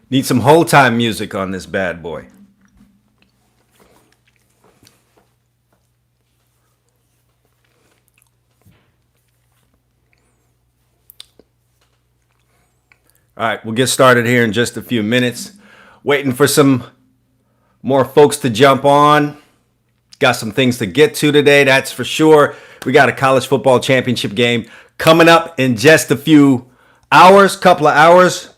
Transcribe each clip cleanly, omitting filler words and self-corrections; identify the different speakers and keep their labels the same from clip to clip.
Speaker 1: Need some whole time music on this bad boy. All right, we'll get started here in just a few minutes. Waiting for some more folks to jump on. Got some things to get to today, that's for sure. We got a college football championship game coming up in just a few hours, couple of hours.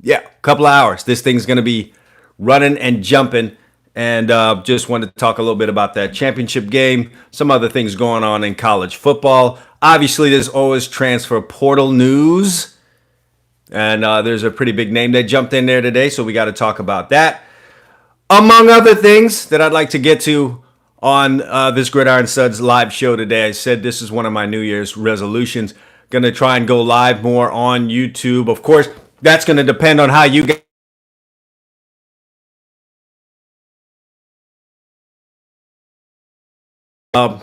Speaker 1: Yeah, couple of hours. This thing's going to be running and jumping. And just wanted to talk a little bit about that championship game, some other things going on in college football. Obviously, there's always transfer portal news. And there's a pretty big name that jumped in there today, so we got to talk about that. Among other things that I'd like to get to on this Gridiron Studs live show today, I said this is one of my New Year's resolutions. Going to try and go live more on YouTube. Of course, that's going to depend on how you get.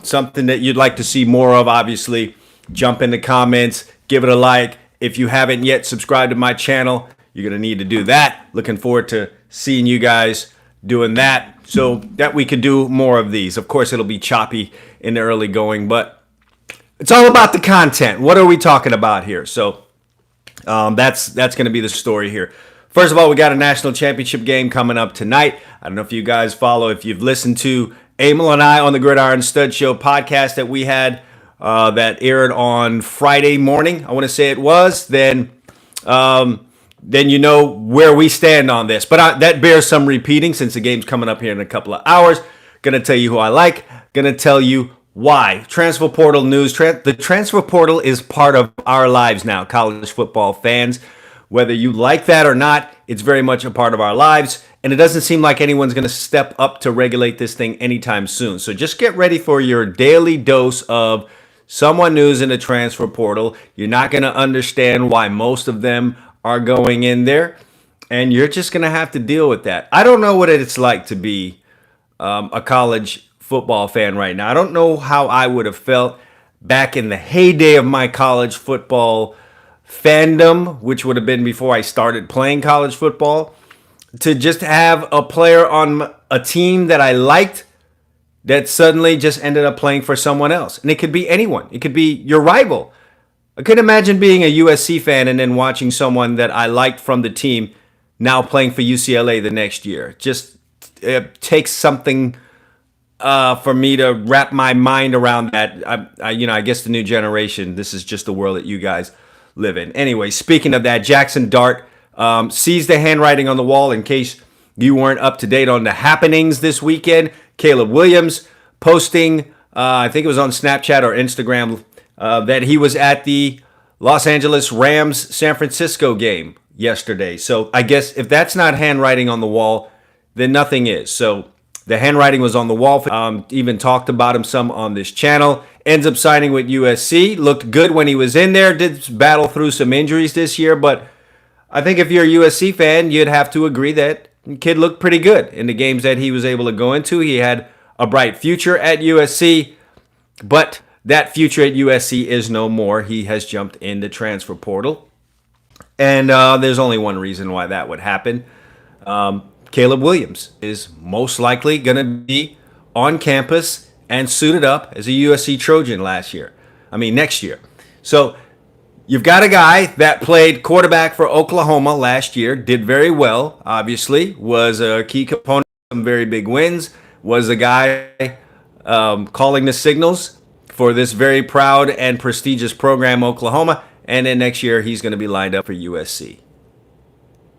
Speaker 1: Something that you'd like to see more of, obviously, jump in the comments, give it a like. If you haven't yet subscribed to my channel, you're going to need to do that. Looking forward to seeing you guys doing that so that we can do more of these. Of course, it'll be choppy in the early going, but it's all about the content. What are we talking about here? So that's going to be the story here. First of all, we got a national championship game coming up tonight. I don't know if you guys follow, if you've listened to Emil and I on the Gridiron Stud Show podcast that we had that aired on Friday morning, I want to say it was, then you know where we stand on this. But that bears some repeating since the game's coming up here in a couple of hours. Going to tell you who I like. Going to tell you why. Transfer portal news. The transfer portal is part of our lives now, college football fans. Whether you like that or not, it's very much a part of our lives. And it doesn't seem like anyone's going to step up to regulate this thing anytime soon. So just get ready for your daily dose of someone news in the transfer portal. You're not going to understand why most of them are going in there. And you're just going to have to deal with that. I don't know what it's like to be a college football fan right now. I don't know how I would have felt back in the heyday of my college football fandom, which would have been before I started playing college football, to just have a player on a team that I liked that suddenly just ended up playing for someone else. And it could be anyone. It could be your rival. I couldn't imagine being a USC fan and then watching someone that I liked from the team now playing for UCLA the next year. Just it takes something for me to wrap my mind around that. I guess the new generation, this is just the world that you guys live in. Anyway, speaking of that, Jackson Dart sees the handwriting on the wall. In case you weren't up to date on the happenings this weekend, Caleb Williams posting, I think it was on Snapchat or Instagram, that he was at the Los Angeles Rams San Francisco game yesterday. So I guess if that's not handwriting on the wall, then nothing is. So the handwriting was on the wall. Even talked about him some on this channel. Ends up signing with USC. Looked good when he was in there. Did battle through some injuries this year. But I think if you're a USC fan, you'd have to agree that the kid looked pretty good in the games that he was able to go into. He had a bright future at USC. But that future at USC is no more. He has jumped in the transfer portal. And there's only one reason why that would happen. Caleb Williams is most likely going to be on campus and suited up as a USC Trojan next year. So you've got a guy that played quarterback for Oklahoma last year, did very well, obviously, was a key component of some very big wins, was the guy calling the signals for this very proud and prestigious program, Oklahoma, and then next year he's going to be lined up for USC.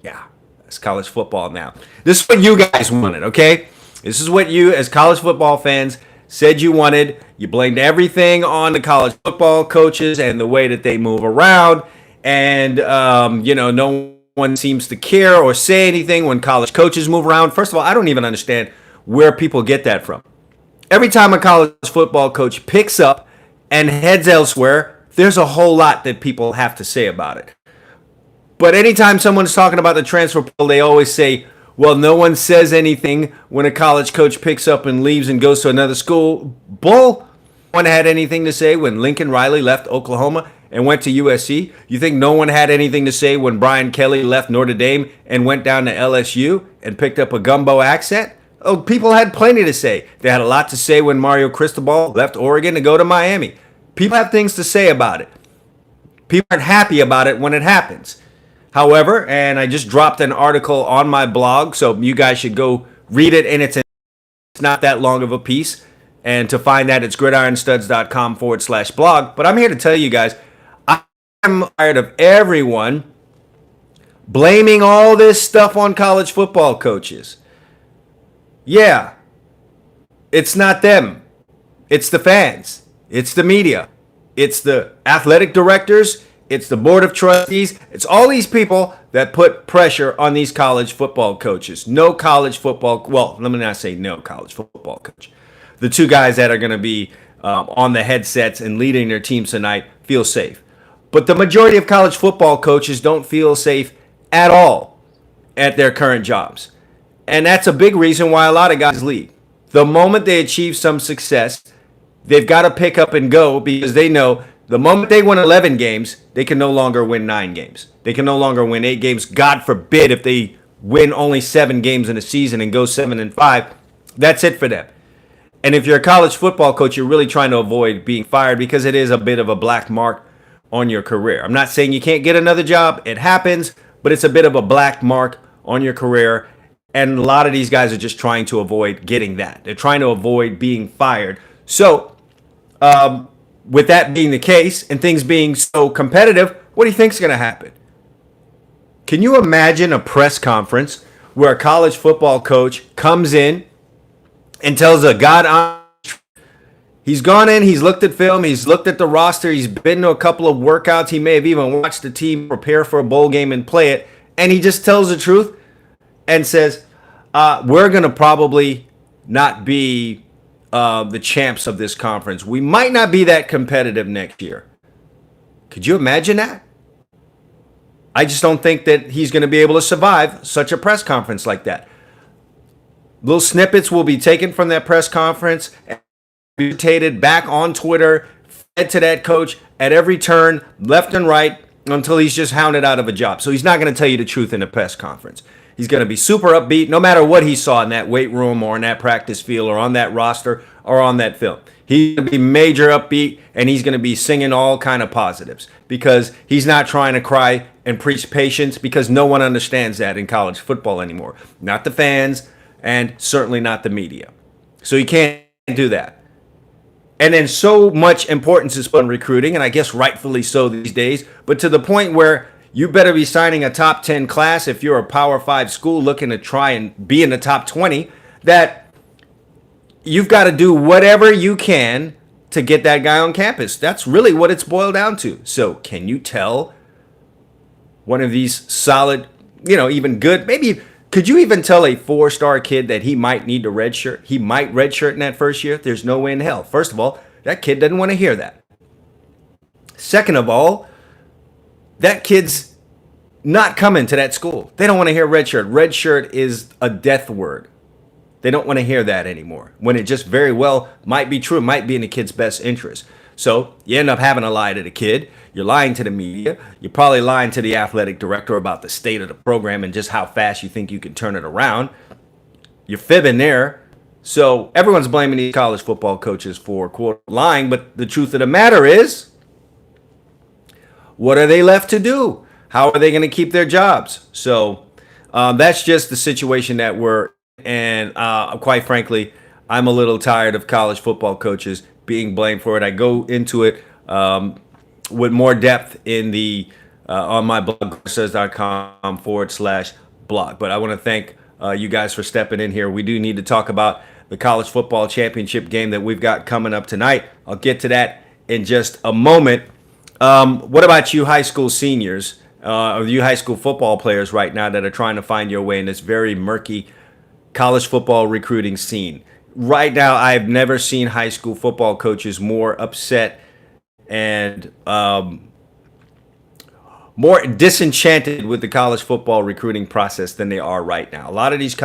Speaker 1: Yeah. It's college football now. This is what you guys wanted, okay? This is what you, as college football fans, said you wanted. You blamed everything on the college football coaches and the way that they move around. And, no one seems to care or say anything when college coaches move around. First of all, I don't even understand where people get that from. Every time a college football coach picks up and heads elsewhere, there's a whole lot that people have to say about it. But anytime someone's talking about the transfer portal, they always say, well, no one says anything when a college coach picks up and leaves and goes to another school. Bull. No one had anything to say when Lincoln Riley left Oklahoma and went to USC? You think no one had anything to say when Brian Kelly left Notre Dame and went down to LSU and picked up a gumbo accent? Oh, people had plenty to say. They had a lot to say when Mario Cristobal left Oregon to go to Miami. People have things to say about it. People aren't happy about it when it happens. However, and I just dropped an article on my blog, so you guys should go read it, and it's not that long of a piece. And to find that, it's gridironstuds.com/blog. But I'm here to tell you guys, I'm tired of everyone blaming all this stuff on college football coaches. Yeah, it's not them. It's the fans. It's the media. It's the athletic directors. It's the board of trustees. It's all these people that put pressure on these college football coaches. No college football, well, let me not say no college football coach. The two guys that are going to be on the headsets and leading their teams tonight feel safe. But the majority of college football coaches don't feel safe at all at their current jobs. And that's a big reason why a lot of guys leave. The moment they achieve some success, they've got to pick up and go because they know the moment they win 11 games, they can no longer win 9 games. They can no longer win 8 games. God forbid if they win only 7 games in a season and go 7-5. That's it for them. And if you're a college football coach, you're really trying to avoid being fired because it is a bit of a black mark on your career. I'm not saying you can't get another job. It happens, but it's a bit of a black mark on your career. And a lot of these guys are just trying to avoid getting that. They're trying to avoid being fired. So, with that being the case and things being so competitive, what do you think is going to happen? Can you imagine a press conference where a college football coach comes in and tells a he's gone in, he's looked at film, he's looked at the roster, he's been to a couple of workouts, he may have even watched the team prepare for a bowl game and play it, and he just tells the truth and says, we're going to probably not be the champs of this conference. We might not be that competitive next year. Could you imagine that? I just don't think that he's going to be able to survive such a press conference like that. Little snippets will be taken from that press conference and mutated back on Twitter, fed to that coach at every turn, left and right, until he's just hounded out of a job. So he's not going to tell you the truth in a press conference. He's going to be super upbeat no matter what he saw in that weight room or in that practice field or on that roster or on that film. He's going to be major upbeat, and he's going to be singing all kind of positives because he's not trying to cry and preach patience because no one understands that in college football anymore. Not the fans and certainly not the media. So you can't do that. And then so much importance is put on recruiting, and I guess rightfully so these days, but to the point where you better be signing a top 10 class if you're a Power 5 school looking to try and be in the top 20, that you've got to do whatever you can to get that guy on campus. That's really what it's boiled down to. So can you tell one of these solid, even good, maybe could you even tell a 4-star kid that he might need to redshirt? He might redshirt in that first year? There's no way in hell. First of all, that kid doesn't want to hear that. Second of all, that kid's not coming to that school. They don't want to hear redshirt. Redshirt is a death word. They don't want to hear that anymore when it just very well might be true. It might be in the kid's best interest. So you end up having to lie to the kid. You're lying to the media. You're probably lying to the athletic director about the state of the program and just how fast you think you can turn it around. You're fibbing there. So everyone's blaming these college football coaches for, quote, lying. But the truth of the matter is, what are they left to do? How are they going to keep their jobs? So that's just the situation that we're in. And quite frankly, I'm a little tired of college football coaches being blamed for it. I go into it with more depth in the on my blog, says.com/blog. But I want to thank you guys for stepping in here. We do need to talk about the college football championship game that we've got coming up tonight. I'll get to that in just a moment. What about you high school seniors or you high school football players right now that are trying to find your way in this very murky college football recruiting scene? Right now, I've never seen high school football coaches more upset and more disenchanted with the college football recruiting process than they are right now. A lot of these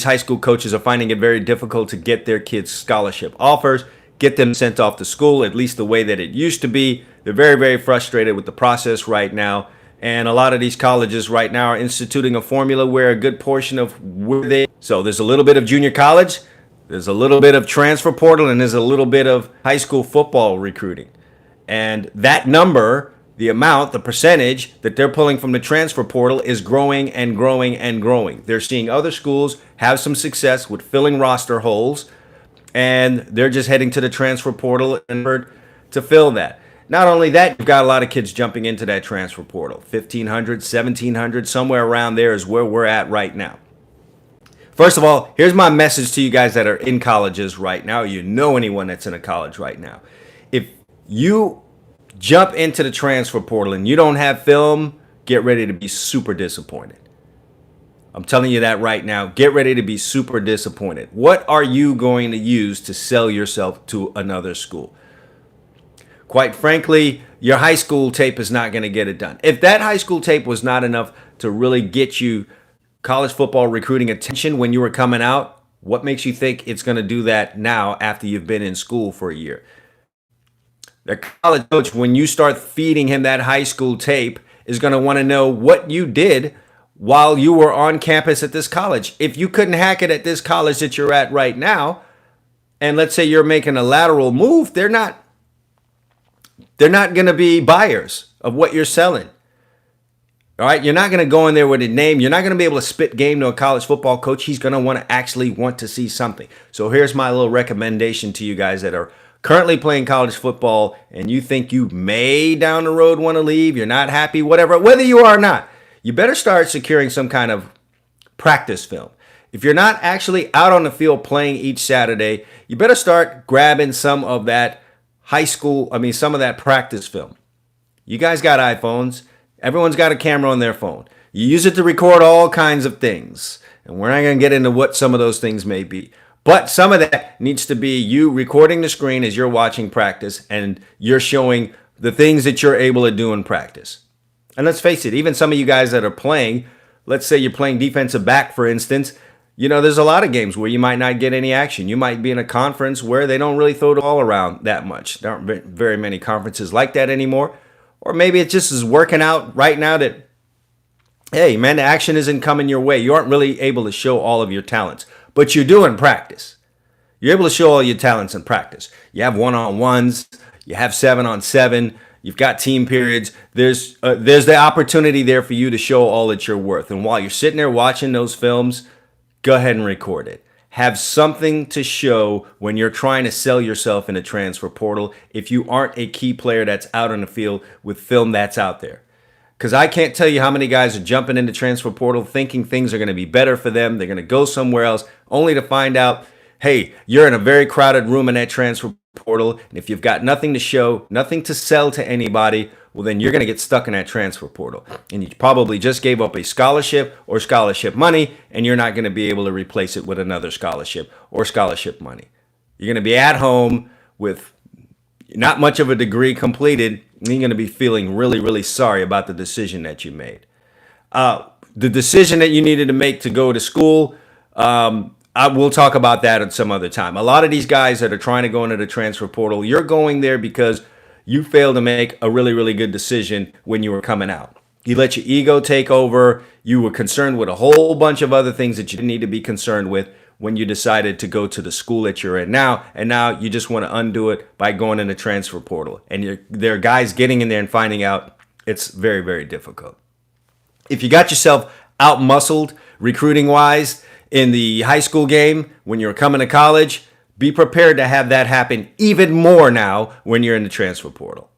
Speaker 1: high school coaches are finding it very difficult to get their kids scholarship offers, get them sent off to school, at least the way that it used to be. They're very, very frustrated with the process right now. And a lot of these colleges right now are instituting a formula where a good portion of where they, so there's a little bit of junior college, there's a little bit of transfer portal, and there's a little bit of high school football recruiting. And that number, the amount, the percentage that they're pulling from the transfer portal is growing and growing and growing. They're seeing other schools have some success with filling roster holes, and they're just heading to the transfer portal to fill that. Not only that, you've got a lot of kids jumping into that transfer portal. 1,500, 1,700, somewhere around there is where we're at right now. First of all, here's my message to you guys that are in colleges right now. You know anyone that's in a college right now. If you jump into the transfer portal and you don't have film, get ready to be super disappointed. I'm telling you that right now. Get ready to be super disappointed. What are you going to use to sell yourself to another school? Quite frankly, your high school tape is not going to get it done. If that high school tape was not enough to really get you college football recruiting attention when you were coming out, what makes you think it's going to do that now after you've been in school for a year? The college coach, when you start feeding him that high school tape, is going to want to know what you did while you were on campus at this college. If you couldn't hack it at this college that you're at right now, and let's say you're making a lateral move, they're not going to be buyers of what you're selling. All right, you're not going to go in there with a name. You're not going to be able to spit game to a college football coach. He's going to want to see something. So here's my little recommendation to you guys that are currently playing college football and you think you may down the road want to leave, you're not happy, whatever, whether you are or not, you better start securing some kind of practice film. If you're not actually out on the field playing each Saturday, you better start grabbing some of that some of that practice film. You guys got iPhones. Everyone's got a camera on their phone. You use it to record all kinds of things. And we're not going to get into what some of those things may be. But some of that needs to be you recording the screen as you're watching practice and you're showing the things that you're able to do in practice. And let's face it, even some of you guys that are playing, let's say you're playing defensive back, for instance, there's a lot of games where you might not get any action. You might be in a conference where they don't really throw the ball around that much. There aren't very many conferences like that anymore. Or maybe it just is working out right now that, hey, man, the action isn't coming your way. You aren't really able to show all of your talents, but you do in practice. You're able to show all your talents in practice. You have one-on-ones. You have 7-on-7. You've got team periods. There's the opportunity there for you to show all that you're worth. And while you're sitting there watching those films, go ahead and record it. Have something to show when you're trying to sell yourself in a transfer portal if you aren't a key player that's out on the field with film that's out there. Because I can't tell you how many guys are jumping into transfer portal thinking things are going to be better for them. They're going to go somewhere else only to find out, hey, you're in a very crowded room in that transfer portal. And if you've got nothing to show, nothing to sell to anybody, well, then you're going to get stuck in that transfer portal. And you probably just gave up a scholarship or scholarship money, and you're not going to be able to replace it with another scholarship or scholarship money. You're going to be at home with not much of a degree completed, and you're going to be feeling really, really sorry about the decision that you made. The decision that you needed to make to go to school, I will talk about that at some other time. A lot of these guys that are trying to go into the transfer portal, you're going there because you failed to make a really, really good decision when you were coming out. You let your ego take over. You were concerned with a whole bunch of other things that you didn't need to be concerned with when you decided to go to the school that you're in now. And now you just want to undo it by going in the transfer portal. And there are guys getting in there and finding out it's very, very difficult. If you got yourself out-muscled recruiting-wise in the high school game when you were coming to college, be prepared to have that happen even more now when you're in the transfer portal.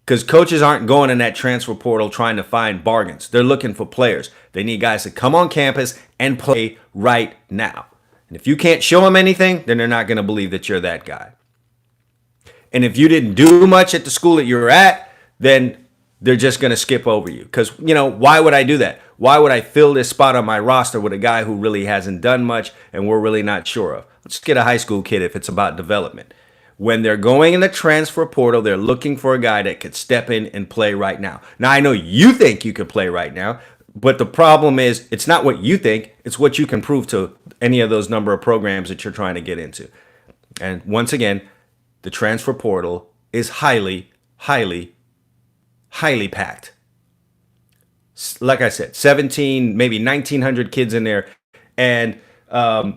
Speaker 1: Because coaches aren't going in that transfer portal trying to find bargains. They're looking for players. They need guys to come on campus and play right now. And if you can't show them anything, then they're not going to believe that you're that guy. And if you didn't do much at the school that you're at, then they're just going to skip over you. Because, why would I do that? Why would I fill this spot on my roster with a guy who really hasn't done much and we're really not sure of? Let's get a high school kid if it's about development. When they're going in the transfer portal, they're looking for a guy that could step in and play right now. Now, I know you think you could play right now, but the problem is it's not what you think. It's what you can prove to any of those number of programs that you're trying to get into. And once again, the transfer portal is highly, highly, highly packed. Like I said, 17, maybe 1,900 kids in there, and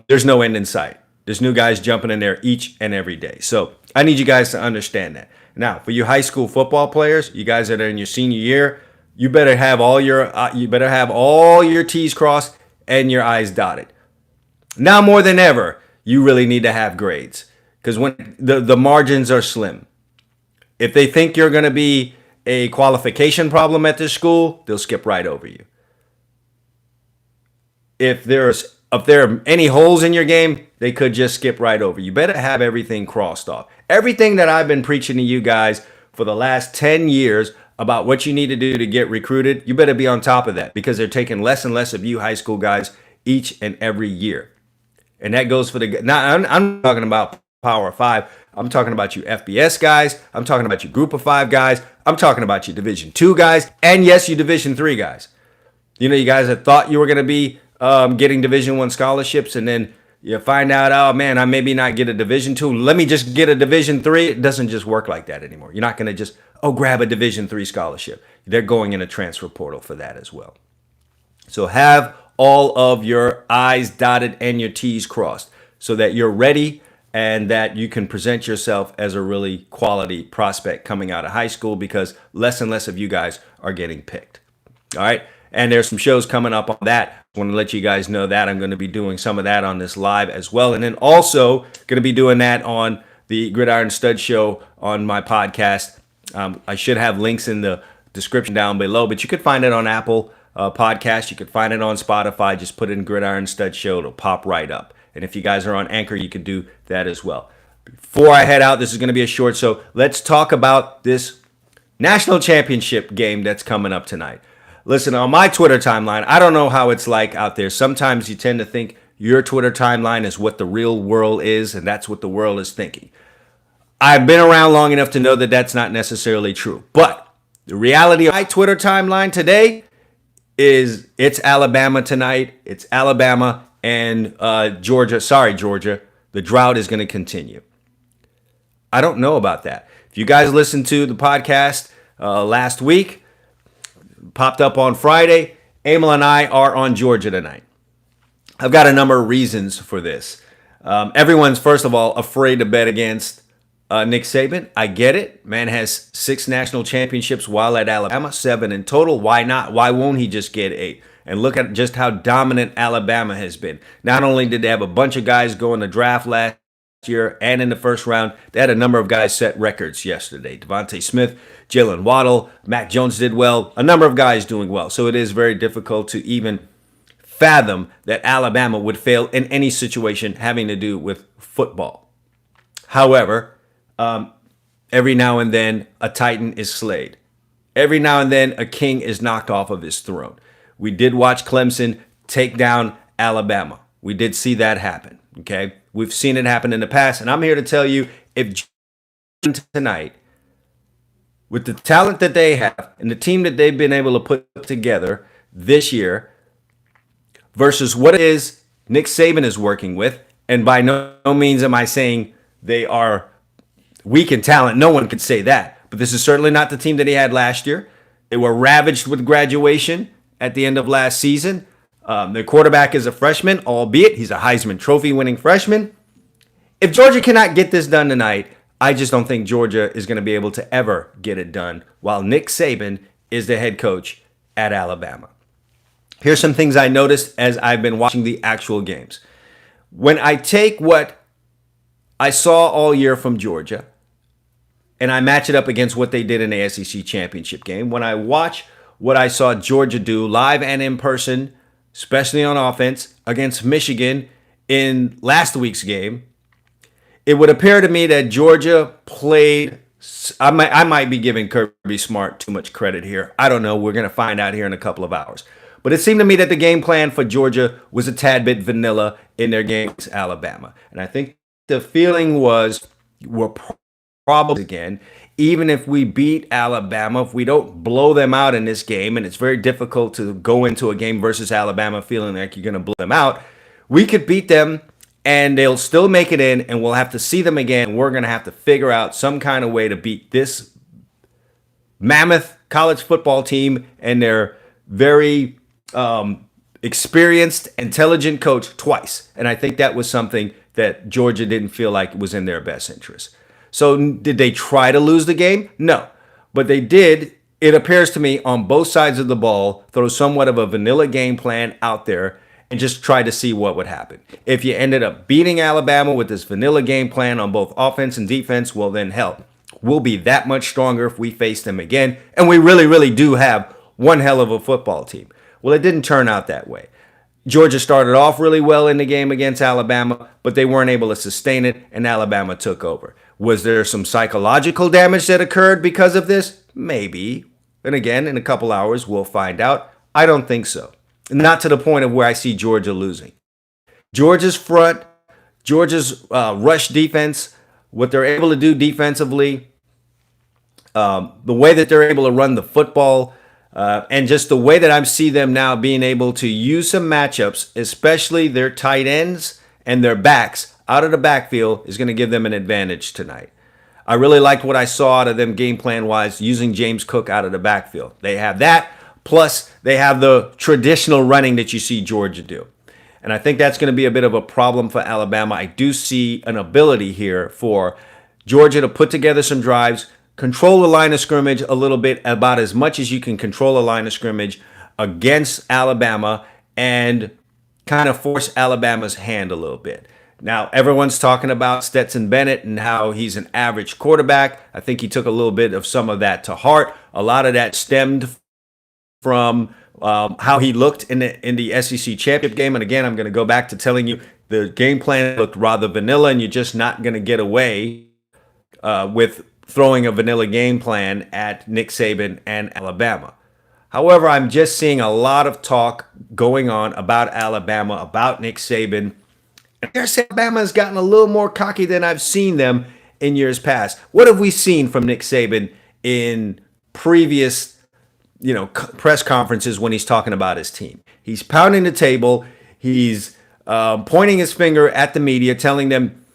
Speaker 1: there's no end in sight. There's new guys jumping in there each and every day. So I need you guys to understand that. Now, for you high school football players, you guys that are in your senior year, you better have all your T's crossed and your I's dotted. Now more than ever, you really need to have grades, because when the margins are slim. If they think you're going to be a qualification problem at this school, they'll skip right over you. If there are any holes in your game, they could just skip right over you. Better have everything crossed off. Everything that I've been preaching to you guys for the last 10 years about what you need to do to get recruited, you better be on top of that, because they're taking less and less of you high school guys each and every year. And that goes for now, I'm talking about Power 5. I'm talking about you FBS guys. I'm talking about you Group of 5 guys. I'm talking about you Division 2 guys. And yes, you Division 3 guys. You know, you guys that thought you were going to be getting Division 1 scholarships, and then you find out, oh man, I maybe not get a Division 2. Let me just get a Division 3. It doesn't just work like that anymore. You're not going to just, grab a Division 3 scholarship. They're going in a transfer portal for that as well. So have all of your I's dotted and your T's crossed so that you're ready and that you can present yourself as a really quality prospect coming out of high school, because less and less of you guys are getting picked. All right. And there's some shows coming up on that. I want to let you guys know that I'm going to be doing some of that on this live as well. And then also going to be doing that on the Gridiron Stud Show on my podcast. I should have links in the description down below, but you could find it on Apple Podcast. You could find it on Spotify. Just put in Gridiron Stud Show. It'll pop right up. And if you guys are on Anchor, you can do that as well. Before I head out, this is going to be a short, so let's talk about this national championship game that's coming up tonight. Listen, on my Twitter timeline, I don't know how it's like out there. Sometimes you tend to think your Twitter timeline is what the real world is, and that's what the world is thinking. I've been around long enough to know that that's not necessarily true. But the reality of my Twitter timeline today is it's Alabama tonight. It's Alabama and Georgia. Sorry, Georgia. The drought is going to continue. I don't know about that. If you guys listened to the podcast last week, popped up on Friday, Emil and I are on Georgia tonight. I've got a number of reasons for this. Everyone's, first of all, afraid to bet against Nick Saban. I get it. Man has 6 national championships while at Alabama, 7 in total. Why not? Why won't he just get 8? And look at just how dominant Alabama has been. Not only did they have a bunch of guys go in the draft last year and in the first round, they had a number of guys set records yesterday. Devontae Smith, Jalen Waddle, Mac Jones did well. A number of guys doing well. So it is very difficult to even fathom that Alabama would fail in any situation having to do with football. However, every now and then a Titan is slayed. Every now and then a king is knocked off of his throne. We did watch Clemson take down Alabama. We did see that happen. Okay, we've seen it happen in the past, and I'm here to tell you, if tonight, with the talent that they have and the team that they've been able to put together this year versus what it is Nick Saban is working with, and by no means am I saying they are weak in talent. No one could say that. But this is certainly not the team that he had last year. They were ravaged with graduation at the end of last season. Their quarterback is a freshman, albeit he's a Heisman Trophy winning freshman. If Georgia cannot get this done tonight, I just don't think Georgia is going to be able to ever get it done while Nick Saban is the head coach at Alabama. Here's some things I noticed as I've been watching the actual games. When I take what I saw all year from Georgia and I match it up against what they did in the SEC championship game, when I watch what I saw Georgia do live and in person, especially on offense, against Michigan in last week's game, it would appear to me that Georgia played. I might be giving Kirby Smart too much credit here. I don't know. We're going to find out here in a couple of hours. But it seemed to me that the game plan for Georgia was a tad bit vanilla in their game against Alabama. And I think the feeling was we're probably again, even if we beat Alabama, if we don't blow them out in this game, and it's very difficult to go into a game versus Alabama feeling like you're going to blow them out, we could beat them and they'll still make it in, and we'll have to see them again. We're going to have to figure out some kind of way to beat this mammoth college football team and their very experienced, intelligent coach twice. And I think that was something that Georgia didn't feel like was in their best interest. So did they try to lose the game? No. But they did, it appears to me, on both sides of the ball, throw somewhat of a vanilla game plan out there and just try to see what would happen. If you ended up beating Alabama with this vanilla game plan on both offense and defense, well then hell, we'll be that much stronger if we face them again. And we really, really do have one hell of a football team. Well, it didn't turn out that way. Georgia started off really well in the game against Alabama, but they weren't able to sustain it, and Alabama took over. Was there some psychological damage that occurred because of this? Maybe. And again, in a couple hours, we'll find out. I don't think so. Not to the point of where I see Georgia losing. Georgia's front, Georgia's rush defense, what they're able to do defensively, the way that they're able to run the football, and just the way that I see them now being able to use some matchups, especially their tight ends and their backs out of the backfield, is going to give them an advantage tonight. I really liked what I saw out of them game plan-wise, using James Cook out of the backfield. They have that, plus they have the traditional running that you see Georgia do. And I think that's going to be a bit of a problem for Alabama. I do see an ability here for Georgia to put together some drives, control the line of scrimmage a little bit, about as much as you can control a line of scrimmage against Alabama, and kind of force Alabama's hand a little bit. Now, everyone's talking about Stetson Bennett and how he's an average quarterback. I think he took a little bit of some of that to heart. A lot of that stemmed from how he looked in the SEC championship game. And again, I'm going to go back to telling you the game plan looked rather vanilla, and you're just not going to get away with throwing a vanilla game plan at Nick Saban and Alabama. However, I'm just seeing a lot of talk going on about Alabama, about Nick Saban. And I guess Alabama has gotten a little more cocky than I've seen them in years past. What have we seen from Nick Saban in previous, press conferences when he's talking about his team? He's pounding the table. He's pointing his finger at the media, telling them,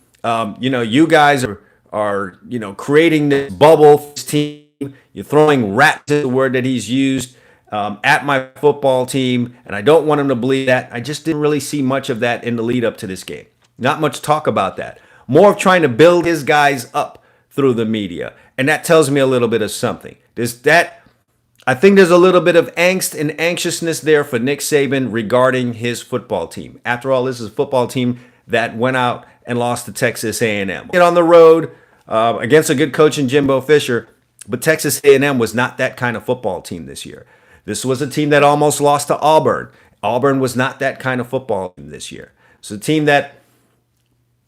Speaker 1: you guys are creating this bubble for this team. You're throwing rats, is the word that he's used, at my football team, and I don't want him to believe that. I just didn't really see much of that in the lead up to this game. Not much talk about that. More of trying to build his guys up through the media, and that tells me a little bit of something. I think there's a little bit of angst and anxiousness there for Nick Saban regarding his football team. After all, this is a football team that went out and lost to Texas A&M. Get on the road against a good coach in Jimbo Fisher, but Texas A&M was not that kind of football team this year. This was a team that almost lost to Auburn. Auburn was not that kind of football team this year. It's a team that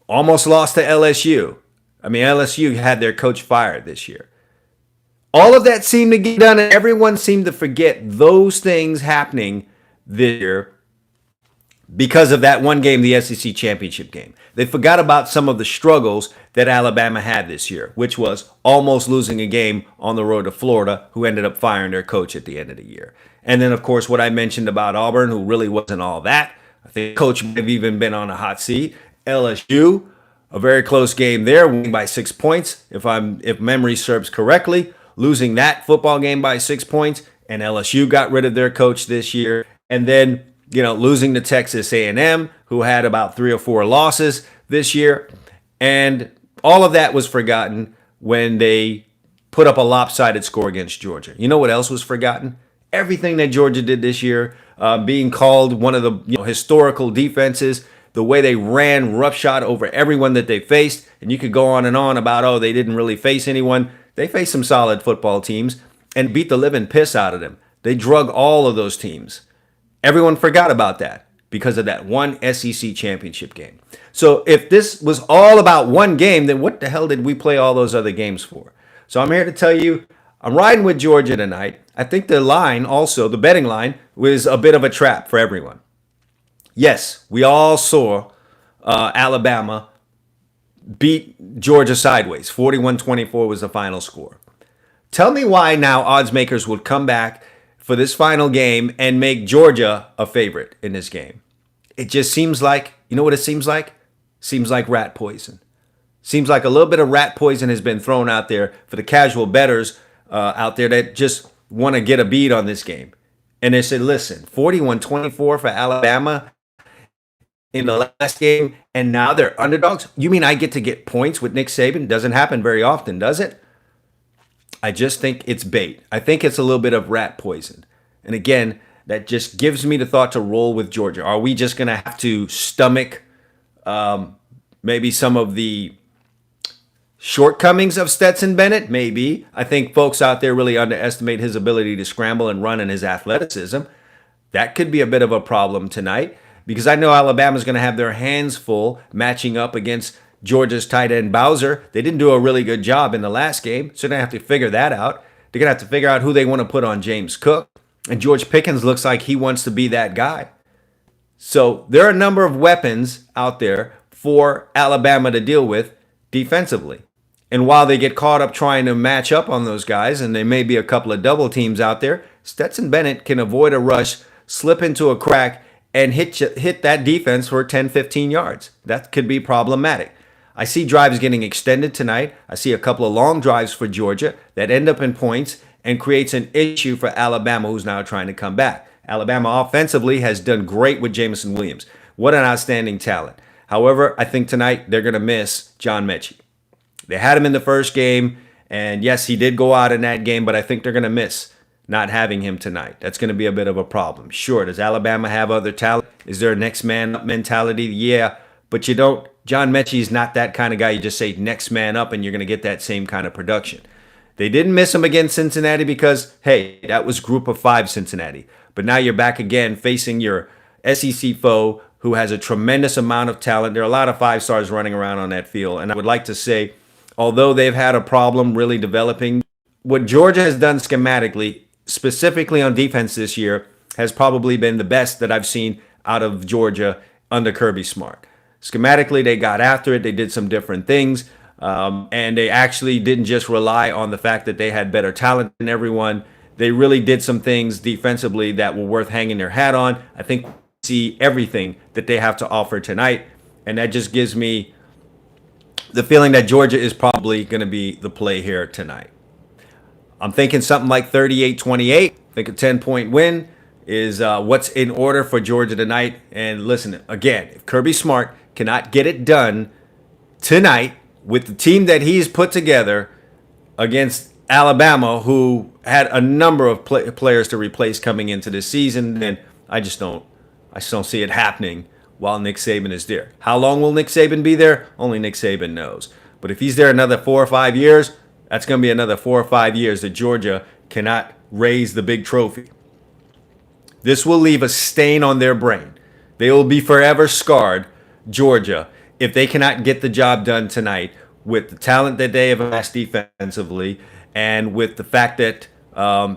Speaker 1: almost lost to LSU. I mean, LSU had their coach fired this year. All of that seemed to get done, and everyone seemed to forget those things happening this year because of that one game, the SEC Championship game. They forgot about some of the struggles that Alabama had this year, which was almost losing a game on the road to Florida, who ended up firing their coach at the end of the year. And then, of course, what I mentioned about Auburn, who really wasn't all that. I think the coach might have even been on a hot seat. LSU, a very close game there, winning by 6 points, if memory serves correctly. Losing that football game by 6 points, and LSU got rid of their coach this year. And then, losing to Texas A&M, who had about 3 or 4 losses this year. And all of that was forgotten when they put up a lopsided score against Georgia. You know what else was forgotten? Everything that Georgia did this year, being called one of the historical defenses, the way they ran roughshod over everyone that they faced. And you could go on and on about, they didn't really face anyone. They faced some solid football teams and beat the living piss out of them. They drug all of those teams. Everyone forgot about that because of that one SEC championship game. So if this was all about one game, then what the hell did we play all those other games for? So I'm here to tell you, I'm riding with Georgia tonight. I think the line also, the betting line, was a bit of a trap for everyone. Yes, we all saw Alabama beat Georgia sideways. 41-24 was the final score. Tell me why now odds makers would come back for this final game and make Georgia a favorite in this game. It just seems like, you know what it seems like? seems like rat poison. Seems like a little bit of rat poison has been thrown out there for the casual bettors out there that just want to get a bead on this game. And they said, listen, 41-24 for Alabama in the last game, and now they're underdogs? You mean I get to get points with Nick Saban? Doesn't happen very often, does it? I just think it's bait. I think it's a little bit of rat poison. And again, that just gives me the thought to roll with Georgia. Are we just going to have to stomach maybe some of the shortcomings of Stetson Bennett? Maybe. I think folks out there really underestimate his ability to scramble and run and his athleticism. That could be a bit of a problem tonight, because I know Alabama's going to have their hands full matching up against Georgia's tight end Bowser. They didn't do a really good job in the last game, so they're going to have to figure that out. They're going to have to figure out who they want to put on James Cook. And George Pickens looks like he wants to be that guy. So there are a number of weapons out there for Alabama to deal with defensively. And while they get caught up trying to match up on those guys, and there may be a couple of double teams out there, Stetson Bennett can avoid a rush, slip into a crack, and hit that defense for 10, 15 yards. That could be problematic. I see drives getting extended tonight. I see a couple of long drives for Georgia that end up in points and creates an issue for Alabama, who's now trying to come back. Alabama offensively has done great with Jamison Williams. What an outstanding talent. However, I think tonight they're going to miss John Mechie. They had him in the first game, and yes, he did go out in that game, but I think they're going to miss not having him tonight. That's going to be a bit of a problem. Sure, does Alabama have other talent? Is there a next man up mentality? Yeah, but you don't. John Mechie is not that kind of guy. You just say next man up and you're going to get that same kind of production. They didn't miss him against Cincinnati because, hey, that was group of 5 Cincinnati. But now you're back again facing your SEC foe who has a tremendous amount of talent. There are a lot of 5-stars running around on that field. And I would like to say, although they've had a problem really developing, what Georgia has done schematically, specifically on defense this year, has probably been the best that I've seen out of Georgia under Kirby Smart. Schematically, they got after it. They did some different things. And they actually didn't just rely on the fact that they had better talent than everyone. They really did some things defensively that were worth hanging their hat on. I think we see everything that they have to offer tonight. And that just gives me the feeling that Georgia is probably going to be the play here tonight. I'm thinking something like 38-28. I think a 10-point win is what's in order for Georgia tonight. And listen, again, if Kirby Smart cannot get it done tonight with the team that he's put together against Alabama, who had a number of players to replace coming into this season, then I just don't see it happening while Nick Saban is there. How long will Nick Saban be there? Only Nick Saban knows. But if he's there another 4 or 5 years, that's going to be another 4 or 5 years that Georgia cannot raise the big trophy. This will leave a stain on their brain. They will be forever scarred, Georgia, if they cannot get the job done tonight with the talent that they have amassed defensively and with the fact that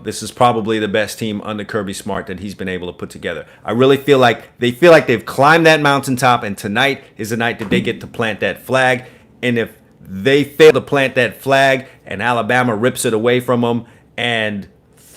Speaker 1: this is probably the best team under Kirby Smart that he's been able to put together. I really feel like they've climbed that mountaintop, and tonight is the night that they get to plant that flag. And if they fail to plant that flag and Alabama rips it away from them and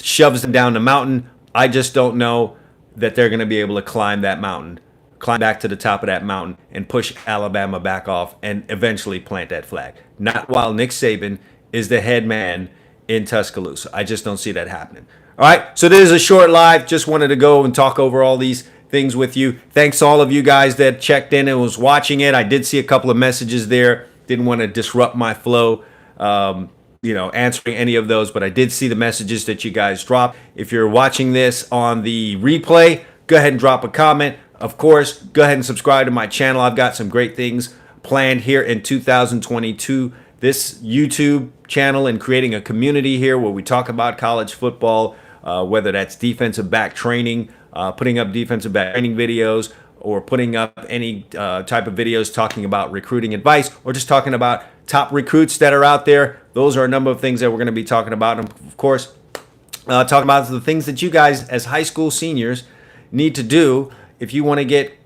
Speaker 1: shoves them down the mountain, I just don't know that they're going to be able to climb that mountain, climb back to the top of that mountain and push Alabama back off and eventually plant that flag. Not while Nick Saban is the head man in Tuscaloosa. I just don't see that happening. All right, so this is a short live. Just wanted to go and talk over all these things with you. Thanks to all of you guys that checked in and was watching it. I did see a couple of messages there. Didn't want to disrupt my flow, answering any of those, but I did see the messages that you guys dropped. If you're watching this on the replay, go ahead and drop a comment. Of course, go ahead and subscribe to my channel. I've got some great things planned here in 2022. This YouTube channel and creating a community here where we talk about college football, whether that's defensive back training, putting up defensive back training videos, or putting up any type of videos talking about recruiting advice, or just talking about top recruits that are out there. Those are a number of things that we're going to be talking about. And of course, talking about the things that you guys as high school seniors need to do if you want to get,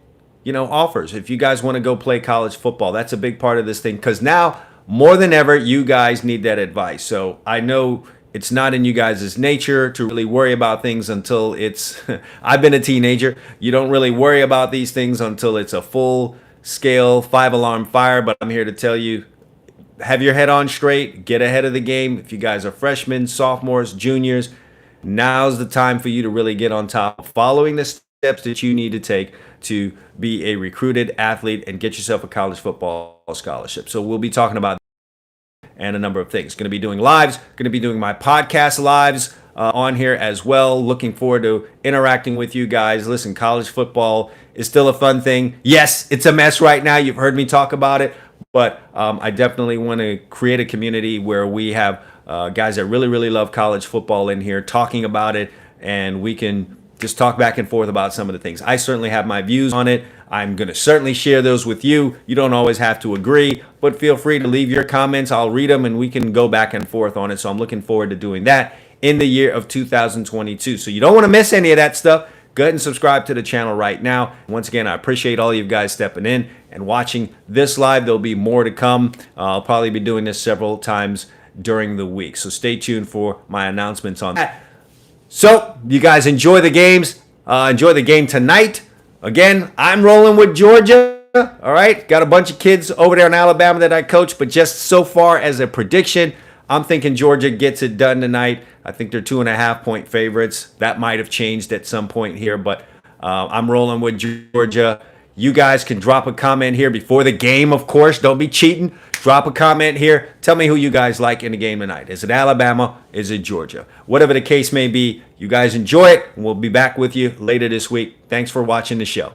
Speaker 1: offers. If you guys want to go play college football, that's a big part of this thing, because now more than ever, you guys need that advice. So I know it's not in you guys' nature to really worry about things until it's, I've been a teenager. You don't really worry about these things until it's a full scale, 5-alarm fire, but I'm here to tell you, have your head on straight, get ahead of the game. If you guys are freshmen, sophomores, juniors, now's the time for you to really get on top, following the steps that you need to take to be a recruited athlete and get yourself a college football scholarship. So we'll be talking about and a number of things. Going to be doing lives, going to be doing my podcast lives on here as well. Looking forward to interacting with you guys. Listen, college football is still a fun thing. Yes, it's a mess right now. You've heard me talk about it, but I definitely want to create a community where we have guys that really, really love college football in here talking about it, and we can just talk back and forth about some of the things. I certainly have my views on it. I'm going to certainly share those with you. You don't always have to agree, but feel free to leave your comments. I'll read them and we can go back and forth on it. So I'm looking forward to doing that in the year of 2022. So you don't want to miss any of that stuff. Go ahead and subscribe to the channel right now. Once again, I appreciate all you guys stepping in and watching this live. There'll be more to come. I'll probably be doing this several times during the week. So stay tuned for my announcements on that. So you guys enjoy the games. Enjoy the game tonight. Again, I'm rolling with Georgia. All right. Got a bunch of kids over there in Alabama that I coach, but just so far as a prediction, I'm thinking Georgia gets it done tonight. I think they're 2.5-point favorites. That might have changed at some point here, but I'm rolling with Georgia. You guys can drop a comment here before the game, of course. Don't be cheating. Drop a comment here. Tell me who you guys like in the game tonight. Is it Alabama? Is it Georgia? Whatever the case may be, you guys enjoy it. And we'll be back with you later this week. Thanks for watching the show.